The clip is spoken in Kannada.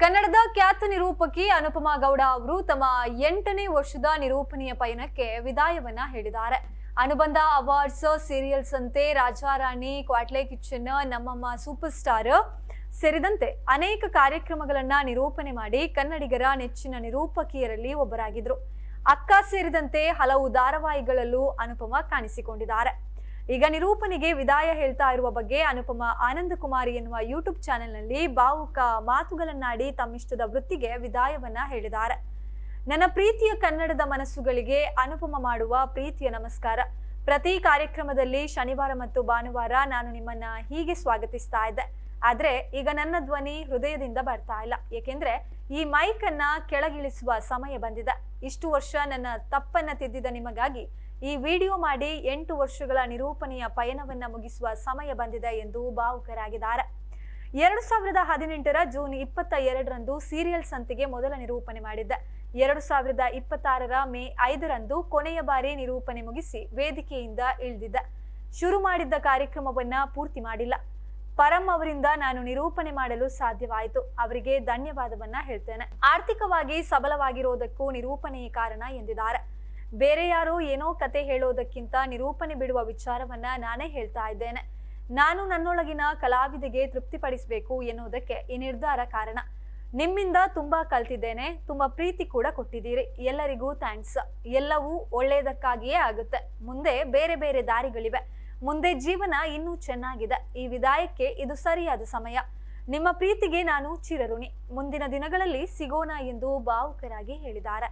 ಕನ್ನಡದ ಖ್ಯಾತ ನಿರೂಪಕಿ ಅನುಪಮಾ ಗೌಡ ಅವರು ತಮ್ಮ 8ನೇ ವರ್ಷದ ನಿರೂಪಣೆಯ ಪಯಣಕ್ಕೆ ವಿದಾಯವನ್ನ ಹೇಳಿದ್ದಾರೆ. ಅನುಬಂಧ ಅವಾರ್ಡ್ಸ್, ಸೀರಿಯಲ್ಸ್ ಅಂತೆ ರಾಜಾರಾಣಿ, ಕ್ವಾಟ್ಲೆ ಕಿಚನ್, ನಮ್ಮಮ್ಮ ಸೂಪರ್ ಸ್ಟಾರ್ ಸೇರಿದಂತೆ ಅನೇಕ ಕಾರ್ಯಕ್ರಮಗಳನ್ನ ನಿರೂಪಣೆ ಮಾಡಿ ಕನ್ನಡಿಗರ ನೆಚ್ಚಿನ ನಿರೂಪಕಿಯರಲ್ಲಿ ಒಬ್ಬರಾಗಿದ್ರು. ಅಕ್ಕ ಸೇರಿದಂತೆ ಹಲವು ಧಾರಾವಾಹಿಗಳಲ್ಲೂ ಅನುಪಮಾ ಕಾಣಿಸಿಕೊಂಡಿದ್ದಾರೆ. ಈಗ ನಿರೂಪಣೆಗೆ ವಿದಾಯ ಹೇಳ್ತಾ ಇರುವ ಬಗ್ಗೆ ಅನುಪಮಾ ಆನಂದ ಕುಮಾರಿ ಎನ್ನುವ ಯೂಟ್ಯೂಬ್ ಚಾನೆಲ್ನಲ್ಲಿ ಭಾವುಕ ಮಾತುಗಳನ್ನಾಡಿ ತಮ್ಮಿಷ್ಟದ ವೃತ್ತಿಗೆ ವಿದಾಯವನ್ನ ಹೇಳಿದ್ದಾರೆ. ನನ್ನ ಪ್ರೀತಿಯ ಕನ್ನಡದ ಮನಸ್ಸುಗಳಿಗೆ ಅನುಪಮಾ ಮಾಡುವ ಪ್ರೀತಿಯ ನಮಸ್ಕಾರ. ಪ್ರತಿ ಕಾರ್ಯಕ್ರಮದಲ್ಲಿ ಶನಿವಾರ ಮತ್ತು ಭಾನುವಾರ ನಾನು ನಿಮ್ಮನ್ನ ಹೀಗೆ ಸ್ವಾಗತಿಸ್ತಾ ಇದ್ದೆ. ಆದ್ರೆ ಈಗ ನನ್ನ ಧ್ವನಿ ಹೃದಯದಿಂದ ಬರ್ತಾ ಇಲ್ಲ. ಏಕೆಂದ್ರೆ ಈ ಮೈಕ್ ಅನ್ನ ಕೆಳಗಿಳಿಸುವ ಸಮಯ ಬಂದಿದೆ. ಇಷ್ಟು ವರ್ಷ ನನ್ನ ತಪ್ಪನ್ನ ತಿದ್ದಿದ ನಿಮಗಾಗಿ ಈ ವಿಡಿಯೋ ಮಾಡಿ 8 ವರ್ಷಗಳ ನಿರೂಪಣೆಯ ಪಯಣವನ್ನ ಮುಗಿಸುವ ಸಮಯ ಬಂದಿದೆ ಎಂದು ಭಾವುಕರಾಗಿದ್ದಾರೆ. 2018ರ ಜೂನ್ 22ರಂದು ಸೀರಿಯಲ್ ಸಂತೆಗೆ ಮೊದಲ ನಿರೂಪಣೆ ಮಾಡಿದ್ದೆ. 2026ರ ಮೇ 5ರಂದು ಕೊನೆಯ ಬಾರಿ ನಿರೂಪಣೆ ಮುಗಿಸಿ ವೇದಿಕೆಯಿಂದ ಇಳಿದಿದ್ದೆ. ಶುರು ಮಾಡಿದ್ದ ಕಾರ್ಯಕ್ರಮವನ್ನ ಪೂರ್ತಿ ಮಾಡಿಲ್ಲ. ಪರಂ ಅವರಿಂದ ನಾನು ನಿರೂಪಣೆ ಮಾಡಲು ಸಾಧ್ಯವಾಯಿತು. ಅವರಿಗೆ ಧನ್ಯವಾದವನ್ನ ಹೇಳ್ತೇನೆ. ಆರ್ಥಿಕವಾಗಿ ಸಬಲವಾಗಿರೋದಕ್ಕೂ ನಿರೂಪಣೆಯೇ ಕಾರಣ ಎಂದಿದ್ದಾರೆ. ಬೇರೆ ಯಾರೋ ಏನೋ ಕತೆ ಹೇಳೋದಕ್ಕಿಂತ ನಿರೂಪಣೆ ಬಿಡುವ ವಿಚಾರವನ್ನ ನಾನೇ ಹೇಳ್ತಾ ಇದ್ದೇನೆ. ನಾನು ನನ್ನೊಳಗಿನ ಕಲಾವಿದೆಗೆ ತೃಪ್ತಿಪಡಿಸಬೇಕು ಎನ್ನುವುದಕ್ಕೆ ಈ ನಿರ್ಧಾರ ಕಾರಣ. ನಿಮ್ಮಿಂದ ತುಂಬಾ ಕಲ್ತಿದ್ದೇನೆ. ತುಂಬಾ ಪ್ರೀತಿ ಕೂಡ ಕೊಟ್ಟಿದ್ದೀರಿ. ಎಲ್ಲರಿಗೂ ಥ್ಯಾಂಕ್ಸ್. ಎಲ್ಲವೂ ಒಳ್ಳೆಯದಕ್ಕಾಗಿಯೇ ಆಗುತ್ತೆ. ಮುಂದೆ ಬೇರೆ ಬೇರೆ ದಾರಿಗಳಿವೆ. ಮುಂದೆ ಜೀವನ ಇನ್ನೂ ಚೆನ್ನಾಗಿದೆ. ಈ ವಿದಾಯಕ್ಕೆ ಇದು ಸರಿಯಾದ ಸಮಯ. ನಿಮ್ಮ ಪ್ರೀತಿಗೆ ನಾನು ಚಿರಋಣಿ. ಮುಂದಿನ ದಿನಗಳಲ್ಲಿ ಸಿಗೋಣ ಎಂದು ಭಾವುಕರಾಗಿ ಹೇಳಿದ್ದಾರೆ.